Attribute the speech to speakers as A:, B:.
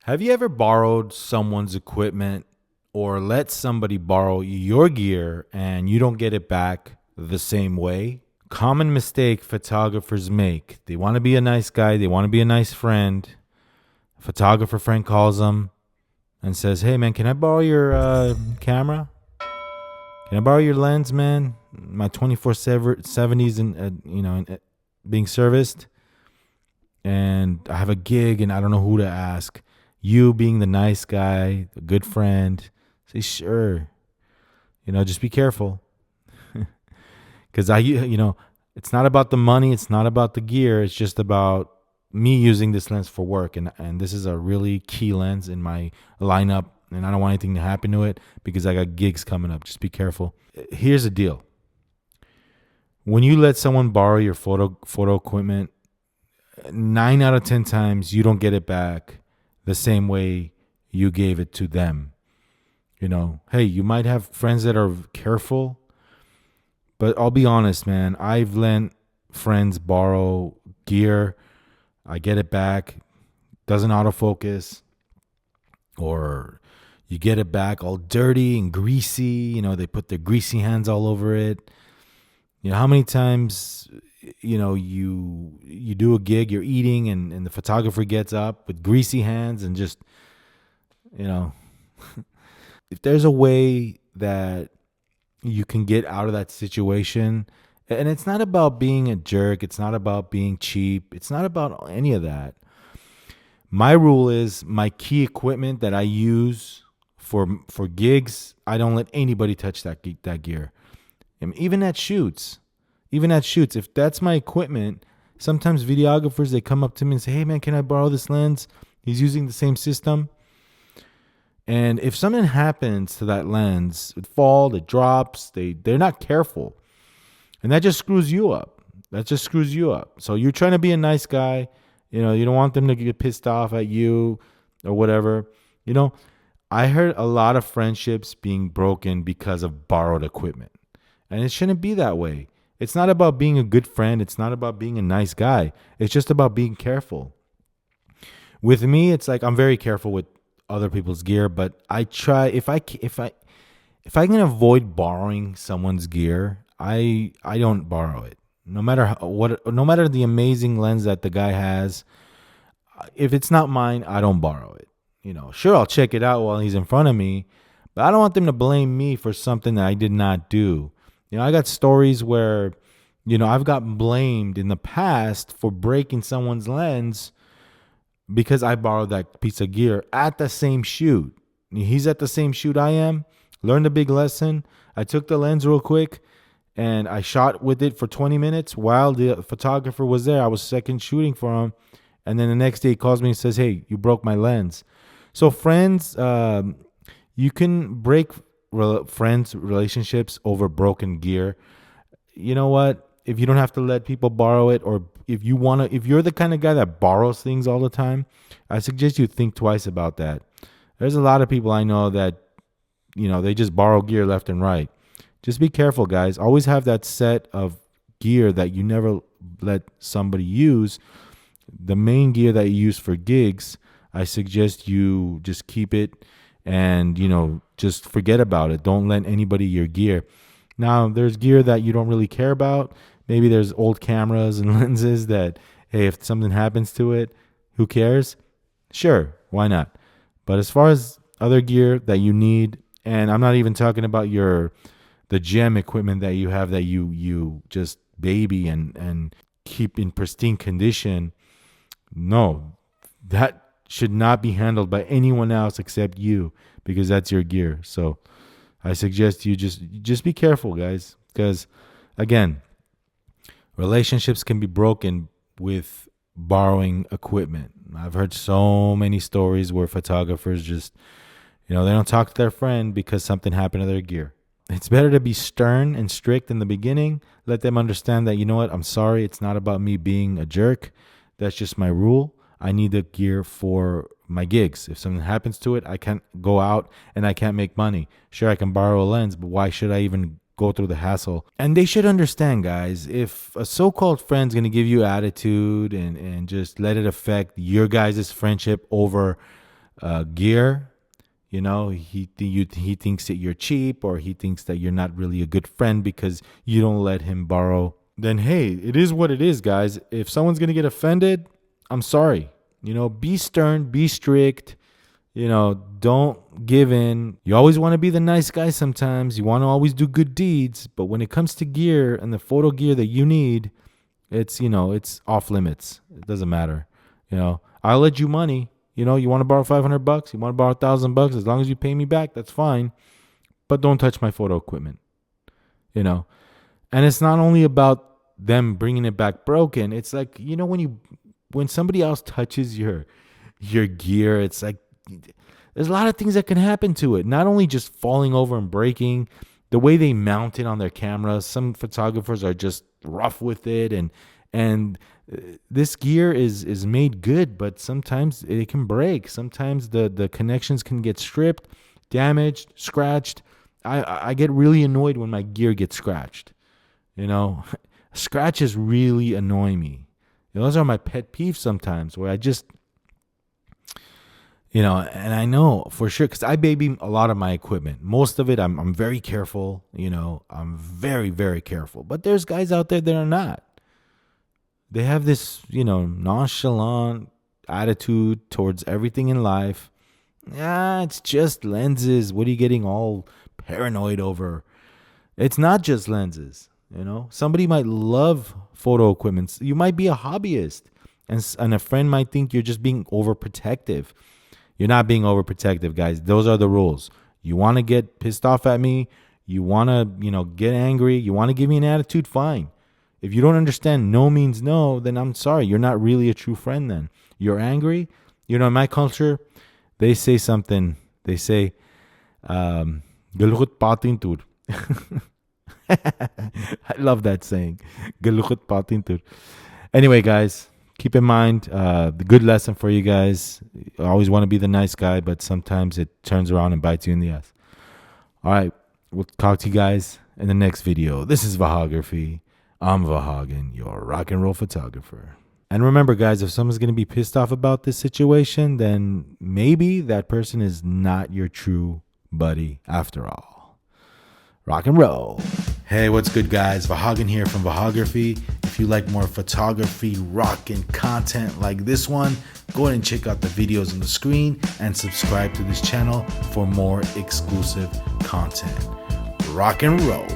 A: Have you ever borrowed someone's equipment or let somebody borrow your gear and you don't get it back the same way? Common mistake photographers make. They want to be a nice guy, they want to be a nice friend. A photographer friend calls them and says, "Hey man, can I borrow your camera? Can I borrow your lens, man? My 24-70s and being serviced, and I have a gig and I don't know who to ask." You being the nice guy, the good friend, say sure. Just be careful, because it's not about the money, it's not about the gear. It's just about me using this lens for work, and this is a really key lens in my lineup, and I don't want anything to happen to it because I got gigs coming up. Just be careful. Here's the deal: when you let someone borrow your photo equipment, 9 out of 10 times you don't get it back the same way you gave it to them. Hey, you might have friends that are careful, but I'll be honest, man. I've lent friends borrow gear. I get it back, doesn't autofocus, or you get it back all dirty and greasy. They put their greasy hands all over it. How many times you do a gig, you're eating, and the photographer gets up with greasy hands and just, if there's a way that you can get out of that situation, and it's not about being a jerk, it's not about being cheap, it's not about any of that. My rule is my key equipment that I use for gigs, I don't let anybody touch that gear. And even at shoots, if that's my equipment, sometimes videographers, they come up to me and say, "Hey man, can I borrow this lens?" He's using the same system. And if something happens to that lens, it falls, it drops, they're not careful. And that just screws you up. So you're trying to be a nice guy. You don't want them to get pissed off at you or whatever. I heard a lot of friendships being broken because of borrowed equipment. And it shouldn't be that way. It's not about being a good friend. It's not about being a nice guy. It's just about being careful. With me, it's like I'm very careful with other people's gear, but I try, if I can avoid borrowing someone's gear, I don't borrow it. No matter the amazing lens that the guy has, if it's not mine, I don't borrow it. Sure, I'll check it out while he's in front of me, but I don't want them to blame me for something that I did not do. I got stories where, I've gotten blamed in the past for breaking someone's lens because I borrowed that piece of gear at the same shoot. He's at the same shoot I am. Learned a big lesson. I took the lens real quick and I shot with it for 20 minutes while the photographer was there. I was second shooting for him. And then the next day he calls me and says, "Hey, you broke my lens." So friends, you can break friends' relationships over broken gear. You know what? If you don't have to let people borrow it, or if you're the kind of guy that borrows things all the time, I suggest you think twice about that. There's a lot of people I know that, they just borrow gear left and right. Just be careful, guys. Always have that set of gear that you never let somebody use. The main gear that you use for gigs, I suggest you just keep it and, just forget about it. Don't lend anybody your gear. Now, there's gear that you don't really care about. Maybe there's old cameras and lenses that, hey, if something happens to it, who cares? Sure, why not? But as far as other gear that you need, and I'm not even talking about the gem equipment that you have that you just baby and keep in pristine condition, no, that should not be handled by anyone else except you, because that's your gear. So I suggest you just be careful, guys, because again, relationships can be broken with borrowing equipment. I've heard so many stories where photographers just, they don't talk to their friend because something happened to their gear. It's better to be stern and strict in the beginning. Let them understand that, I'm sorry, it's not about me being a jerk. That's just my rule. I need the gear for my gigs. If something happens to it, I can't go out and I can't make money. Sure, I can borrow a lens, but why should I even go through the hassle? And they should understand, guys, if a so-called friend's going to give you attitude and just let it affect your guys' friendship over gear, you know, he thinks that you're cheap, or he thinks that you're not really a good friend because you don't let him borrow, then hey, it is what it is, guys. If someone's going to get offended, I'm sorry. You know, be stern, be strict. You know, don't give in. You always want to be the nice guy sometimes. You want to always do good deeds. But when it comes to gear and the photo gear that you need, it's, you know, it's off limits. It doesn't matter. You know, I'll let you money. You know, you want to borrow $500, you want to borrow $1,000, as long as you pay me back, that's fine. But don't touch my photo equipment. You know, and it's not only about them bringing it back broken. It's like, you know, when somebody else touches your gear, it's like there's a lot of things that can happen to it. Not only just falling over and breaking, the way they mount it on their cameras. Some photographers are just rough with it, and this gear is made good, but sometimes it can break. Sometimes the connections can get stripped, damaged, scratched. I get really annoyed when my gear gets scratched. You know, scratches really annoy me. You know, those are my pet peeves sometimes, where I just, you know, and I know for sure, because I baby a lot of my equipment. Most of it, I'm very careful. You know, I'm very, very careful. But there's guys out there that are not. They have this, you know, nonchalant attitude towards everything in life. Yeah, it's just lenses. What are you getting all paranoid over? It's not just lenses. You know, somebody might love photo equipment. You might be a hobbyist, and a friend might think you're just being overprotective. You're not being overprotective, guys. Those are the rules. You want to get pissed off at me, you want to, you know, get angry, you want to give me an attitude, fine. If you don't understand no means no, then I'm sorry. You're not really a true friend then. You're angry. You know, in my culture, they say something. They say, "Galukot patin tur." I love that saying. Galukot patin tur. Anyway, guys, keep in mind the good lesson for you guys. You always want to be the nice guy, but sometimes it turns around and bites you in the ass. All right, we'll talk to you guys in the next video. This is Vahagraphy. I'm Vahagan, your rock and roll photographer. And remember, guys, if someone's going to be pissed off about this situation, then maybe that person is not your true buddy after all. Rock and roll. Hey, what's good, guys? Vahagan here from Vahagraphy. If you like more photography, rock, and content like this one, go ahead and check out the videos on the screen and subscribe to this channel for more exclusive content. Rock and roll.